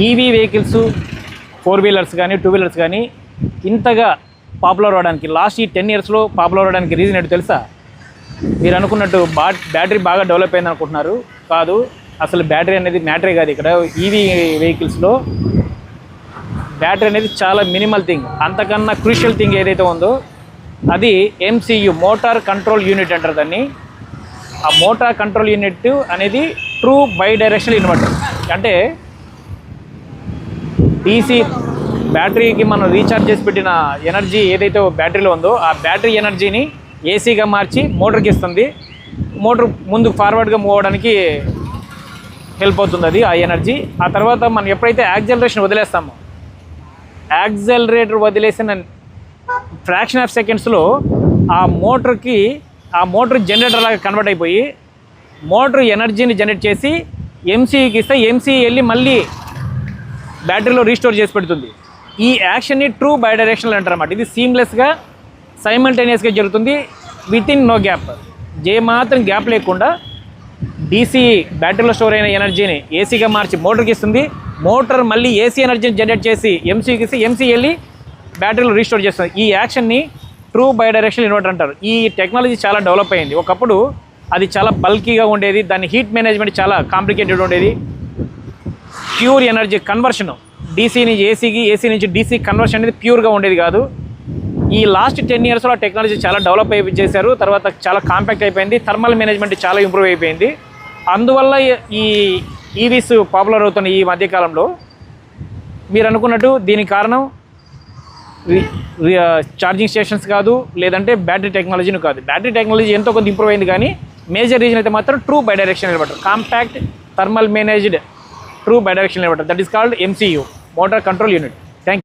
EV vehicles 4 wheelers కానీ 2 wheelers కానీ ఇంతగా పాపులర్ అవడానికి లాస్ట్ ఈ 10 ఇయర్స్లో పాపులర్ అవడానికి రీజన్ ఏంటో తెలుసా? మీరు అనుకున్నట్టు బ్యాటరీ బాగా డెవలప్ అయింది అనుకుంటున్నారు. కాదు, అసలు బ్యాటరీ అనేది మ్యాటరే కాదు. ఇక్కడ ఈవీ వెహికల్స్లో బ్యాటరీ అనేది చాలా మినిమల్ థింగ్. అంతకన్నా క్రూషియల్ థింగ్ ఏదైతే ఉందో అది ఎంసీయు, మోటార్ కంట్రోల్ యూనిట్ అంటారు దాన్ని. ఆ మోటార్ కంట్రోల్ యూనిట్ అనేది ట్రూ బై డైరెక్షనల్ ఇన్వర్టర్. అంటే డీసీ బ్యాటరీకి మనం రీఛార్జ్ చేసి పెట్టిన ఎనర్జీ ఏదైతే బ్యాటరీలో ఉందో ఆ బ్యాటరీ ఎనర్జీని ఏసీగా మార్చి మోటార్కి ఇస్తుంది. మోటార్ ముందు ఫార్వర్డ్గా మూవ్ అవ్వడానికి హెల్ప్ అవుతుంది అది, ఆ ఎనర్జీ. ఆ తర్వాత మనం ఎప్పుడైతే యాక్సలరేషన్ వదిలేస్తామో, యాక్సలరేటర్ వదిలేసిన ఫ్రాక్షన్ ఆఫ్ సెకండ్స్లో ఆ మోటార్ జనరేటర్ లాగా కన్వర్ట్ అయిపోయి మోటార్ ఎనర్జీని జనరేట్ చేసి ఎంసీకి ఇస్తే ఎంసీ వెళ్ళి మళ్ళీ బ్యాటరీలో రీస్టోర్ చేసి పెడుతుంది. ఈ యాక్షన్ని ట్రూ బైడైరెక్షనల్ అంటారు అన్నమాట. ఇది సీమ్లెస్గా సైమల్టేనియస్గా జరుగుతుంది, విత్ ఇన్ నో గ్యాప్. మాత్రం గ్యాప్ లేకుండా డీసీ బ్యాటరీలో స్టోర్ అయిన ఎనర్జీని ఏసీగా మార్చి మోటార్కి ఇస్తుంది. మోటార్ మళ్ళీ ఏసీ ఎనర్జీని జనరేట్ చేసి ఎంసీకి ఇస్తే ఎంసీ వెళ్ళి బ్యాటరీలో రీస్టోర్ చేస్తుంది. ఈ యాక్షన్ని ట్రూ బైడైరెక్షనల్ ఇన్వర్టర్ అంటారు. ఈ టెక్నాలజీ చాలా డెవలప్ అయింది. ఒకప్పుడు అది చాలా బల్కీగా ఉండేది, దాని హీట్ మేనేజ్మెంట్ చాలా కాంప్లికేటెడ్ ఉండేది. ప్యూర్ ఎనర్జీ కన్వర్షన్ డీసీ నుంచి ఏసీకి, ఏసీ నుంచి డీసీ కన్వర్షన్ అనేది ప్యూర్గా ఉండేది కాదు. ఈ లాస్ట్ 10 ఇయర్స్లో ఆ టెక్నాలజీ చాలా డెవలప్ చేశారు. తర్వాత చాలా కాంపాక్ట్ అయిపోయింది, థర్మల్ మేనేజ్మెంట్ చాలా ఇంప్రూవ్ అయిపోయింది. అందువల్ల ఈ ఈవీస్ పాపులర్ అవుతున్న ఈ మధ్యకాలంలో. మీరు అనుకున్నట్టు దీనికి కారణం ఛార్జింగ్ స్టేషన్స్ కాదు, లేదంటే బ్యాటరీ టెక్నాలజీని కాదు. బ్యాటరీ టెక్నాలజీ ఎంతో కొంత ఇంప్రూవ్ అయింది, కానీ మేజర్ రీజన్ అయితే మాత్రం true bidirectional inverter, compact thermal managed true bidirectional inverter. That is called MCU, motor control unit.